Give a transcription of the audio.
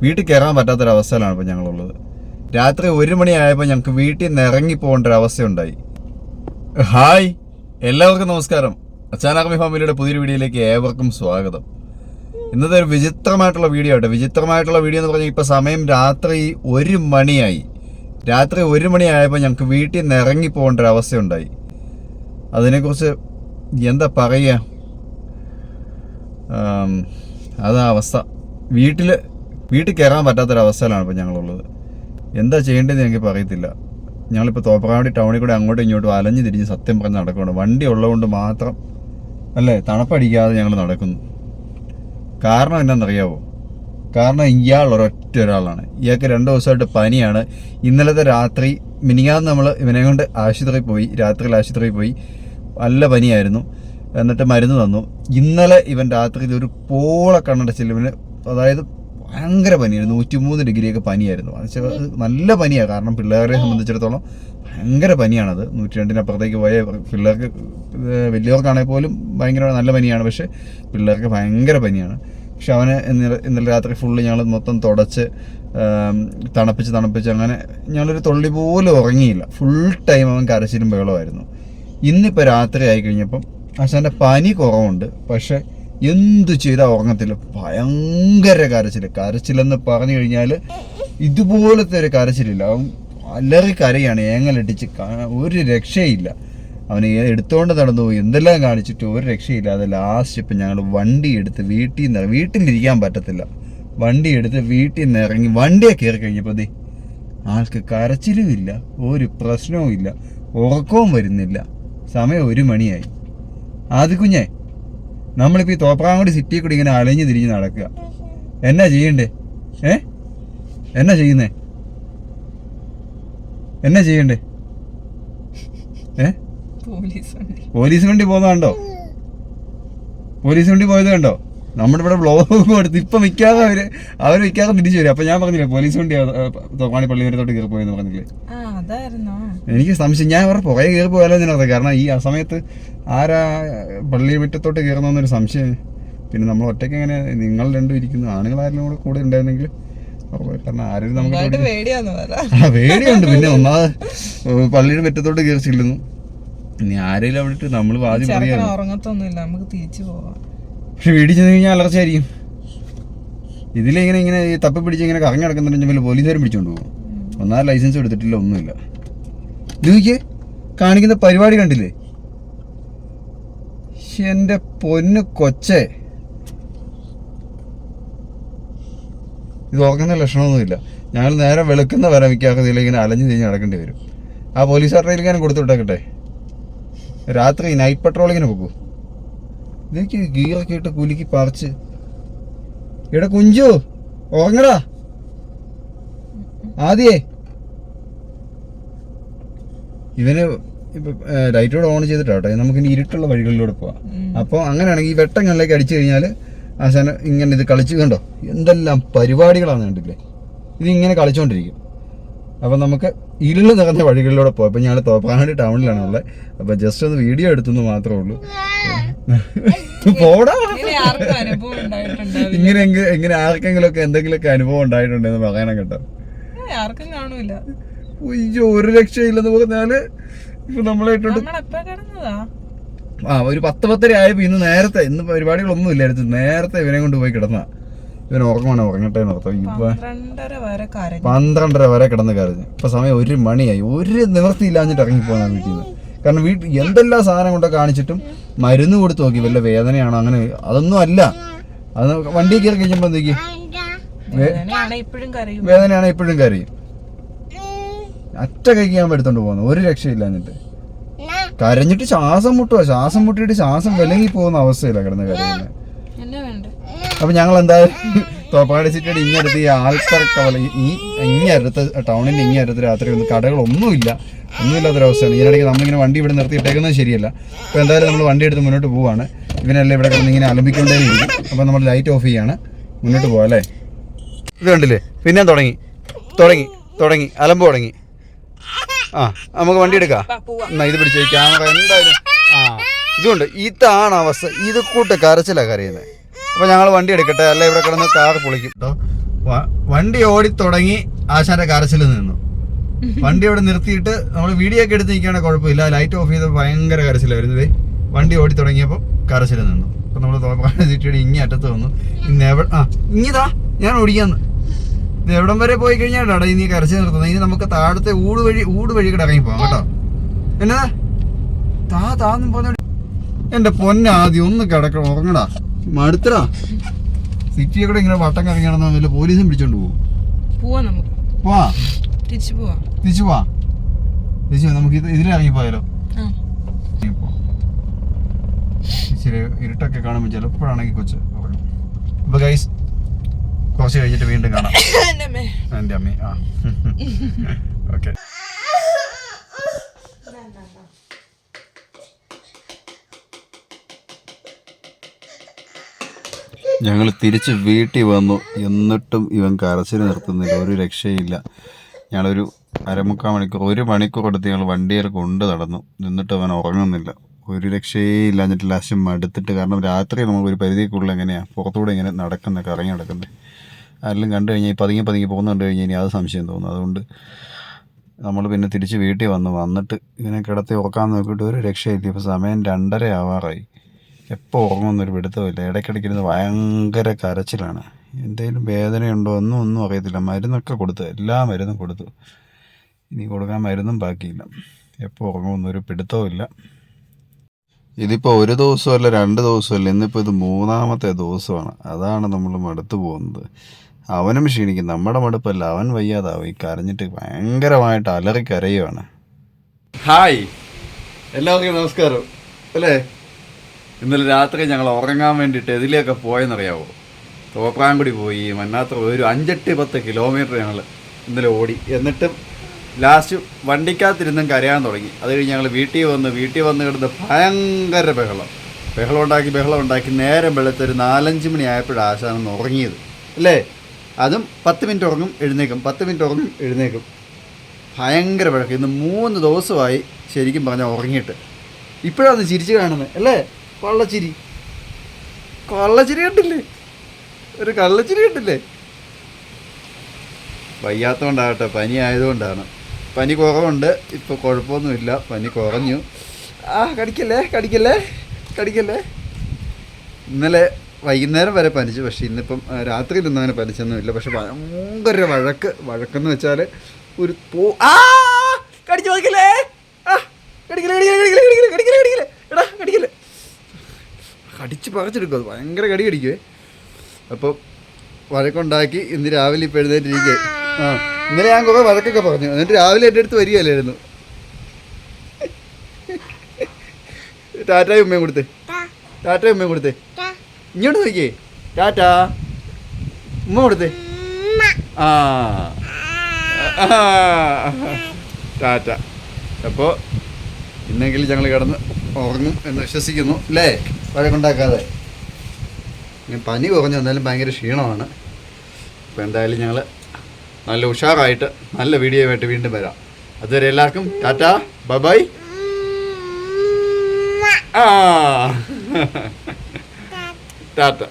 വീട്ടിൽ കയറാൻ പറ്റാത്തൊരവസ്ഥയിലാണ് ഇപ്പോൾ ഞങ്ങളുള്ളത്. രാത്രി 1 മണിയായപ്പോൾ ഞങ്ങൾക്ക് വീട്ടിൽ നിന്ന് ഇറങ്ങി പോകേണ്ട ഒരു അവസ്ഥയുണ്ടായി. ഹായ്, എല്ലാവർക്കും നമസ്കാരം. അച്ചാനാർമി ഫാമിലിയുടെ പുതിയൊരു വീഡിയോയിലേക്ക് ഏവർക്കും സ്വാഗതം. ഇന്നത്തെ ഒരു വിചിത്രമായിട്ടുള്ള വീഡിയോ ആട്ടെ. വിചിത്രമായിട്ടുള്ള വീഡിയോ എന്ന് പറഞ്ഞാൽ ഇപ്പോൾ സമയം രാത്രി 1 മണിയായി. രാത്രി 1 മണിയായപ്പോൾ ഞങ്ങൾക്ക് വീട്ടിൽ നിന്ന് ഇറങ്ങി പോകേണ്ട ഒരു അവസ്ഥയുണ്ടായി. അതിനെക്കുറിച്ച് എന്താ പറയുക, അതാ അവസ്ഥ. വീട്ടിൽ കയറാൻ പറ്റാത്തൊരവസ്ഥയിലാണ് ഇപ്പോൾ ഞങ്ങളുള്ളത്. എന്താ ചെയ്യേണ്ടതെന്ന് എനിക്ക് പറയത്തില്ല. ഞങ്ങളിപ്പോൾ തോപ്രാങ്കുടി ടൗണിൽ കൂടെ അങ്ങോട്ടും ഇങ്ങോട്ടും അലഞ്ഞു തിരിഞ്ഞ് സത്യം പറഞ്ഞ് നടക്കുകയാണ്. വണ്ടി ഉള്ളതുകൊണ്ട് മാത്രം അല്ലേ തണുപ്പടിക്കാതെ ഞങ്ങൾ നടക്കുന്നു. കാരണം എന്താണെന്നറിയാവോ? കാരണം ഇയാൾ ഒരൊറ്റ-ഒരാളാണ്. ഇയാൾക്ക് 2 ദിവസമായിട്ട് പനിയാണ്. ഇന്നലത്തെ രാത്രി മിനിങ്ങാന്ന് നമ്മൾ ഇവനെ കൊണ്ട് ആശുപത്രിയിൽ പോയി. രാത്രിയിൽ ആശുപത്രിയിൽ പോയി, നല്ല പനിയായിരുന്നു. എന്നിട്ട് മരുന്ന് തന്നു. ഇന്നലെ ഇവൻ രാത്രിയിൽ ഒരു പോള കണ്ണടച്ചില്ല. ഇവന് അതായത് ഭയങ്കര പനിയായിരുന്നു. 103 ഡിഗ്രിയൊക്കെ പനിയായിരുന്നു. നല്ല പനിയാണ്. കാരണം പിള്ളേരെ സംബന്ധിച്ചിടത്തോളം ഭയങ്കര പനിയാണത്. 102-അപ്പുറത്തേക്ക് പോയ പിള്ളേർക്ക്, വലിയവർക്കാണെങ്കിൽ പോലും ഭയങ്കര നല്ല പനിയാണ്. പക്ഷേ പിള്ളേർക്ക് ഭയങ്കര പനിയാണ്. പക്ഷെ അവന് ഇന്നലെ രാത്രി ഫുള്ള് ഞങ്ങൾ മൊത്തം തുടച്ച് തണുപ്പിച്ച് അങ്ങനെ ഞങ്ങളൊരു തുള്ളി പോലും ഉറങ്ങിയില്ല. ഫുൾ ടൈം അവൻ കരച്ചിലും ബഹളമായിരുന്നു. ഇന്നിപ്പോൾ രാത്രി ആയി കഴിഞ്ഞപ്പം ആശാൻ്റെ പനി കുറവുണ്ട്. പക്ഷെ എന്തു ചെയ്താൽ ഉറങ്ങത്തില്ല. ഭയങ്കര കരച്ചിലെന്ന് പറഞ്ഞു കഴിഞ്ഞാൽ ഇതുപോലത്തെ ഒരു കരച്ചിലില്ല. അവൻ അലറി കരയാണ്, ഏങ്ങലടിച്ച്. ഒരു രക്ഷയില്ല. അവന് എടുത്തുകൊണ്ട് നടന്നു പോയി, എന്തെല്ലാം കാണിച്ചിട്ട് ഒരു രക്ഷയില്ല. അത് ലാസ്റ്റ് ഇപ്പം ഞങ്ങൾ വണ്ടി എടുത്ത് വീട്ടിലിരിക്കാൻ പറ്റത്തില്ല. വണ്ടി എടുത്ത് വീട്ടിൽ നിന്ന് ഇറങ്ങി വണ്ടിയെ കയറി കഴിഞ്ഞപ്പോൾ ആൾക്ക് കരച്ചിലും ഇല്ല, ഒരു പ്രശ്നവും ഇല്ല, ഉറക്കവും വരുന്നില്ല. സമയം 1 മണിയായി. ആദ്യ കുഞ്ഞേ, നമ്മളിപ്പോൾ ഈ തോപ്രാങ്കുടി സിറ്റിയിൽ കൂടി ഇങ്ങനെ അലഞ്ഞു തിരിഞ്ഞ് നടക്കുക. എന്നാ ചെയ്യണ്ടേ? എന്നാ ചെയ്യണ്ടേ? പോലീസ് വണ്ടി പോകുന്നത് കണ്ടോ? പോലീസ് വണ്ടി പോയത് കണ്ടോ? നമ്മുടെ ഇവിടെ ബ്ലോഗ് കൊടുത്ത് ഇപ്പം മിക്കാതെ അവർ മിക്കാതെ തിരിച്ചു വരും. അപ്പം ഞാൻ പറഞ്ഞില്ലേ പോലീസ് വണ്ടി തോപ്പാണി പള്ളിവരത്തോട്ട് കയറി പോയെന്ന് പറഞ്ഞില്ലേ? എനിക്ക് സംശയം, ഞാൻ അവരുടെ പുറകെ കയറി പോയാലോ എന്നറിയാം. കാരണം ഈ ആ സമയത്ത് ആരാ പള്ളി മുറ്റത്തോട്ട് കയറണമെന്നൊരു സംശയം. പിന്നെ നമ്മൾ ഒറ്റയ്ക്ക് എങ്ങനെ, നിങ്ങൾ രണ്ടും ഇരിക്കുന്നു, ആണുങ്ങളാരെങ്കിലും കൂടെ ഉണ്ടായിരുന്നെങ്കിൽ. കാരണം ആരും നമുക്ക് പേടിയുണ്ട്. പിന്നെ ഒന്നാമത് പള്ളിയുടെ മുറ്റത്തോട്ട് കയറി ചെല്ലുന്നു. ഇനി ആരെങ്കിലും അവിടെ ഇട്ട് നമ്മൾ ആദ്യം പറയാം. പക്ഷെ വീട്ടിൽ ചെന്ന് കഴിഞ്ഞാൽ അലർച്ചയായിരിക്കും. ഇതിലിങ്ങനെ തപ്പി പിടിച്ച് ഇങ്ങനെ കറങ്ങി നടക്കുന്നുണ്ടെങ്കിൽ പോലീസുകാരും പിടിച്ചോണ്ട് പോകും. ഒന്നാമത് ലൈസൻസ് എടുത്തിട്ടില്ല, ഒന്നുമില്ല. ഇതിക്ക് കാണിക്കുന്ന പരിപാടി കണ്ടില്ലേ? എൻ്റെ പൊന്ന് കൊച്ചേ, ഇത് ഓർക്കുന്ന ലക്ഷണമൊന്നുമില്ല. ഞങ്ങൾ നേരെ വെളുക്കുന്ന വരെ മിക്കാക്കതിൽ ഇങ്ങനെ അലഞ്ഞു തിരിഞ്ഞ് നടക്കേണ്ടി വരും. ആ പോലീസുകാരുടെ ഇങ്ങനെ കൊടുത്തു വിട്ടേക്കട്ടെ. രാത്രി നൈറ്റ് പട്രോളിങ്ങിന് പോകൂ. ഇതൊക്കെ ഗീറൊക്കെ ഇട്ട് കുലുക്കി പറിച്ച്. ഇവിടെ കുഞ്ചു ഉറങ്ങടാ. ആദ്യേ ഇവന് ഇപ്പൊ ലൈറ്റോടെ ഓൺ ചെയ്തിട്ടാട്ടെ നമുക്കിനി ഇരുട്ടുള്ള വഴികളിലൂടെ പോവാം. അപ്പോൾ അങ്ങനെയാണെങ്കിൽ ഈ വെട്ടങ്ങളിലേക്ക് അടിച്ചു കഴിഞ്ഞാൽ ആശാന ഇങ്ങനെ ഇത് കളിച്ച് കണ്ടോ, എന്തെല്ലാം പരിപാടികളാണ് കണ്ടില്ലേ? ഇതിങ്ങനെ കളിച്ചുകൊണ്ടിരിക്കും. അപ്പം നമുക്ക് ഇരുള് നിറഞ്ഞ വഴികളിലൂടെ പോകാം. അപ്പം ഞങ്ങൾ തോപ്രാങ്കുടി ടൗണിലാണ് ഉള്ളത്. അപ്പം ജസ്റ്റ് ഒന്ന് വീഡിയോ എടുത്തെന്ന് മാത്രമേ ഉള്ളൂ. പോടാ, ഇങ്ങനെ ആർക്കെങ്കിലുമൊക്കെ എന്തെങ്കിലുമൊക്കെ അനുഭവം ഉണ്ടായിട്ടുണ്ടെന്ന് പറയണം കേട്ടോ. അയ്യോ, ഒരു രക്ഷയില്ലെന്ന് പറഞ്ഞാല് ഇപ്പൊ നമ്മളായിട്ടുണ്ട്. ഒരു 10-10:30 ആയപ്പോ ഇന്ന് പരിപാടികളൊന്നും ഇല്ലായിരുന്നു. നേരത്തെ ഇവനെ കൊണ്ട് പോയി കിടന്ന. ഇവൻ ഉറങ്ങട്ടെ എന്നർത്ഥം. ഇപ്പൊ 12:30 വരെ കിടന്ന് കരഞ്ഞു. ഇപ്പൊ സമയം 1 മണിയായി. ഒരു നിവൃത്തി ഇല്ലാഞ്ഞിട്ട് ഇറങ്ങിപ്പോന്ന വീട്ടിൽ നിന്ന്. കാരണം വീട്ടിൽ എന്തെല്ലാം സാധനം കൊണ്ടൊക്കെ കാണിച്ചിട്ടും മരുന്ന് കൊടുത്ത് നോക്കി, വല്ല വേദനയാണോ അങ്ങനെ, അതൊന്നും അല്ല. അത് വണ്ടി കയറി കഴിഞ്ഞപ്പോ എന്തൊക്കെ വേദനയാണ്, ഇപ്പോഴും കരയും. അറ്റ കഴിക്കാൻ എടുത്തോണ്ട് പോകുന്നു, ഒരു രക്ഷയില്ലാഞ്ഞിട്ട്. കരഞ്ഞിട്ട് ശ്വാസം മുട്ടിയിട്ട് ശ്വാസം വിലങ്ങി പോകുന്ന അവസ്ഥയില്ല കിടന്ന് കരയുന്നത്. അപ്പൊ ഞങ്ങൾ എന്തായാലും തോപ്പാടി സിറ്റിയുടെ ഇങ്ങടുത്ത് ഈ ആൾക്കാർക്കവല ഇങ്ങടുത്ത് ടൗണിന്റെ ഇങ്ങടുത്ത് രാത്രി ഒന്നും ഒന്നുമില്ലാത്തൊരവസ്ഥയാണ്. ഇതിനിടയ്ക്ക് നമ്മളിങ്ങനെ വണ്ടി ഇവിടെ നിർത്തിയിട്ടേക്കുന്നത് ശരിയല്ല. അപ്പോൾ എന്തായാലും നമ്മൾ വണ്ടി എടുത്ത് മുന്നോട്ട് പോവാണ്. ഇവനെല്ലാം ഇവിടെ കിടന്ന് ഇങ്ങനെ അലമ്പിക്കൊണ്ടേയിരിക്കും. അപ്പോൾ നമ്മൾ ലൈറ്റ് ഓഫ് ചെയ്യാണ്, മുന്നോട്ട് പോവാം അല്ലേ? ഇത് കണ്ടില്ലേ, പിന്നെ തുടങ്ങി അലമ്പ് തുടങ്ങി. നമുക്ക് വണ്ടി എടുക്കാം. എന്നാ ഇത് പിടിച്ചോ, ക്യാമറ എന്തായാലും. ഇതുകൊണ്ട് ഇതാണ് അവസ്ഥ. ഇത് കൂട്ട് കരച്ചിലാണ് കരയുന്നത്. അപ്പോൾ ഞങ്ങൾ വണ്ടി എടുക്കട്ടെ, അല്ല ഇവിടെ കിടന്ന് കാർ പൊളിക്കും കേട്ടോ. വണ്ടി ഓടി തുടങ്ങി ആശാന്റെ കരച്ചിൽ നിന്നു. വണ്ടി അവിടെ നിർത്തിയിട്ട് നമ്മൾ വീഡിയോ ഒക്കെ എടുത്ത് നിൽക്കുകയാണെങ്കിൽ കുഴപ്പമില്ല. ലൈറ്റ് ഓഫ് ചെയ്ത് ഭയങ്കര കരച്ചിലായിരുന്നു. വണ്ടി ഓടി തുടങ്ങിയപ്പോൾ കരച്ചിൽ നിന്നു. അപ്പൊ നമ്മൾ തോപ്രാങ്കുടി സിറ്റിയുടെ ഇങ്ങി അറ്റത്ത് വന്നു. ഇങ്ങിതാ ഞാൻ ഓടിക്കാന്ന്. ഇത് എവിടം വരെ പോയി കഴിഞ്ഞാൽ ഇനി കരച്ചിൽ നിർത്തുന്നത്. ഇനി നമുക്ക് താഴത്തെ ഊട് വഴി കൂടെ ഇറങ്ങി പോവാം കേട്ടോ. എന്നതാ താന്നും പോലെ എന്റെ പൊന്നാദ്യം ഒന്ന് കിടക്കണം, ഉറങ്ങടാ, മടുത്തടാ. സിറ്റിയെ കൂടെ ഇങ്ങനെ വട്ടം കറങ്ങിയാണെന്ന് വല്ല പോലീസും പിടിച്ചോണ്ട് പോകും. തിരിച്ചു പോവാ നമുക്ക് ഇതിലിറങ്ങി പോയാലോ? ഇച്ചിരി ഇരുട്ടൊക്കെ കാണുമ്പോൾ ചിലപ്പോഴാണെങ്കിൽ കൊച്ച് ഉറങ്ങും. അപ്പൊ ഗൈസ് കുറച്ച് കഴിഞ്ഞിട്ട് വീണ്ടും കാണാം. എന്റെ അമ്മേ. ഓക്കെ. ഞങ്ങൾ തിരിച്ച് വീട്ടിൽ വന്നു. എന്നിട്ടും ഇവൻ കരച്ചിൽ നിർത്തുന്നില്ല, ഒരു രക്ഷയില്ല. ഞങ്ങളൊരു 1/4 മണിക്കൂർ 1 മണിക്കൂർ എടുത്ത് ഞങ്ങൾ വണ്ടിയിൽ കൊണ്ട് നടന്നു. എന്നിട്ട് അവൻ ഉറങ്ങുന്നില്ല, ഒരു രക്ഷയില്ല. എന്നിട്ട് ലാസ്റ്റ് മടുത്തിട്ട്, കാരണം രാത്രി നമുക്ക് ഒരു പരിധിക്കുള്ള എങ്ങനെയാണ് പുറത്തൂടെ ഇങ്ങനെ നടക്കുന്നത്, കറങ്ങി നടക്കുന്നത്. ആരെങ്കിലും കണ്ടു കഴിഞ്ഞാൽ പതുങ്ങി പോകുന്ന കണ്ടു കഴിഞ്ഞാൽ ഇനി അത് സംശയം തോന്നും. അതുകൊണ്ട് നമ്മൾ പിന്നെ തിരിച്ച് വീട്ടിൽ വന്നിട്ട് ഇങ്ങനെ കിടത്തി ഉറക്കാൻ നോക്കിയിട്ട് ഒരു രക്ഷയില്ല. ഇപ്പോൾ സമയം 2:30 ആവാറായി. എപ്പോൾ ഉറങ്ങുമെന്നൊരു പിടുത്തമില്ല. ഇടയ്ക്കിടയ്ക്കിരുന്ന് ഭയങ്കര കരച്ചിലാണ്. എന്തെങ്കിലും വേദനയുണ്ടോ ഒന്നും അറിയത്തില്ല. മരുന്നൊക്കെ കൊടുത്തു, എല്ലാ മരുന്നും കൊടുത്തു. ഇനി കൊടുക്കാൻ മരുന്നും ബാക്കിയില്ല. എപ്പോൾ ഉറങ്ങുമെന്നൊരു പിടുത്തവുമില്ല. ഇതിപ്പോൾ 1 ദിവസമല്ല 2 ദിവസമല്ല, ഇന്നിപ്പോൾ ഇത് 3ാമത്തെ ദിവസമാണ്. അതാണ് നമ്മൾ മടുത്തു പോകുന്നത്. അവനും ക്ഷീണിക്കും, നമ്മുടെ മടുപ്പല്ല. അവൻ വയ്യാതാവും. ഈ കരഞ്ഞിട്ട് ഭയങ്കരമായിട്ട് അലറി കരയുവാണ്. ഹായ്, എല്ലാവർക്കും നമസ്കാരം. അല്ലേ, ഇന്നലെ രാത്രി ഞങ്ങൾ ഉറങ്ങാൻ വേണ്ടിയിട്ട് എതിലെയൊക്കെ പോയെന്നറിയാവോ? തോപ്രാങ്കുടി പോയി, മന്നാത്ര ഒരു 5-10 കിലോമീറ്റർ ഞങ്ങൾ ഇന്നലെ ഓടി. എന്നിട്ടും ലാസ്റ്റ് വണ്ടിക്കകത്തിരുന്നും കരയാൻ തുടങ്ങി. അത് കഴിഞ്ഞ് ഞങ്ങൾ വീട്ടിൽ വന്ന് കിടന്ന് ഭയങ്കര ബഹളം ഉണ്ടാക്കി നേരം വെളുത്തൊരു 4-5 മണി ആയപ്പോഴാണ് ആശാനൊന്ന് ഉറങ്ങിയത്. അല്ലേ, അതും 10 മിനിറ്റ് ഉറങ്ങും എഴുന്നേക്കും, 10 മിനിറ്റ് ഉറങ്ങും എഴുന്നേക്കും. ഭയങ്കര ബഹളം. ഇന്ന് 3 ദിവസമായി ശരിക്കും പറഞ്ഞാൽ ഉറങ്ങിയിട്ട്. ഇപ്പോഴാണ് ചിരിച്ച് കാണുന്നത്. അല്ലേ, കള്ളച്ചിരി കണ്ടില്ലേ, ഒരു കള്ളച്ചിരി കണ്ടില്ലേ. വയ്യാത്തതുകൊണ്ടാകട്ടെ, പനി ആയതുകൊണ്ടാണ്. പനി കുറവുണ്ട്, ഇപ്പോൾ കുഴപ്പമൊന്നുമില്ല, പനി കുറഞ്ഞു. കടിക്കല്ലേ. ഇന്നലെ വൈകുന്നേരം വരെ പനിച്ചു, പക്ഷെ ഇന്നിപ്പം രാത്രിയിലൊന്നും അങ്ങനെ പനിച്ചൊന്നുമില്ല. പക്ഷെ ഭയങ്കര വഴക്കെന്ന് വെച്ചാൽ ഒരു കടിച്ചു നോക്കില്ലേ, കടിക്കല്ലേ, കടിച്ച് പറിച്ചെടുക്കും. അത് ഭയങ്കര കടിക്കുവേ. അപ്പോൾ വഴക്കുണ്ടാക്കി ഇന്ന് രാവിലെ ഇപ്പോൾ എഴുന്നേറ്റിരിക്കുക. ഇന്നലെ ഞാൻ കുറേ വഴക്കൊക്കെ പറഞ്ഞു. എന്നിട്ട് രാവിലെ എൻ്റെ അടുത്ത് വരികയല്ലായിരുന്നു. ടാറ്റായും ഉമ്മയും കൊടുത്തേ, ഇങ്ങോട്ട് നോക്കിയേ, ടാറ്റാ ഉമ്മ കൊടുത്തേ. ടാറ്റ. അപ്പോൾ ഇന്നെങ്കിലും ഞങ്ങൾ കിടന്ന് ഉറങ്ങും എന്ന് വിശ്വസിക്കുന്നു. അല്ലേ, വഴക്കുണ്ടാക്കാതെ. പനി കുറഞ്ഞു വന്നാലും ഭയങ്കര ക്ഷീണമാണ്. അപ്പോൾ എന്തായാലും ഞങ്ങൾ നല്ല ഉഷാറായിട്ട് നല്ല വീഡിയോയുമായിട്ട് വീണ്ടും വരാം. അതുവരെ എല്ലാവർക്കും ടാറ്റാ, ബൈ. ടാറ്റ.